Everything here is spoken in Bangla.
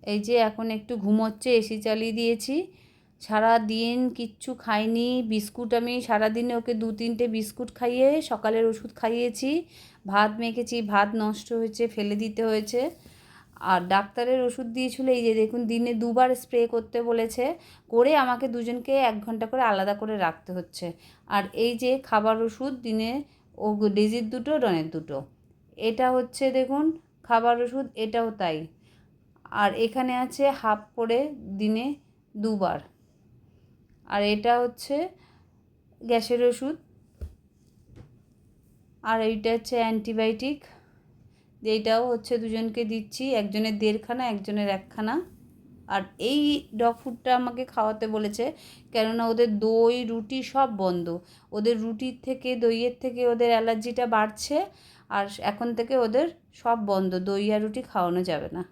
এই যে এখন একটু ঘুমোচ্ছে, এসি চালিয়ে দিয়েছি। সারা দিন কিচ্ছু খাইনি। বিস্কুট আমি সারাদিনে ওকে 2-3টে বিস্কুট খাইয়ে সকালের ওষুধ খাইয়েছি। ভাত মেখেছি, ভাত নষ্ট হয়েছে, ফেলে দিতে হয়েছে। আর ডাক্তারের ওষুধ দিয়েছিল, এই যে দেখুন দিনে 2বার স্প্রে করতে বলেছে, করে আমাকে দুজনকে 1 ঘন্টা করে আলাদা করে রাখতে হচ্ছে। আর এই যে খাবার ওষুধ দিনে, ও ডেজির 2টো, ডনের 2টো। এটা হচ্ছে দেখুন খাবার ওষুধ, এটাও তাই। আর এখানে আছে হাফ করে দিনে 2বার। আর এটা হচ্ছে গ্যাসের ওষুধ। আর এইটা হচ্ছে অ্যান্টিবায়োটিক, এইটাও হচ্ছে দুজনকে দিচ্ছি, একজনের 1.5খানা, একজনের 1খানা। আর এই ডগ ফুডটা আমাকে খাওয়াতে বলেছে, কেননা ওদের দই রুটি সব বন্ধ। ওদের রুটির থেকে, দইয়ের থেকে ওদের অ্যালার্জিটা বাড়ছে। আর এখন থেকে ওদের সব বন্ধ, দই আর রুটি খাওয়ানো যাবে না।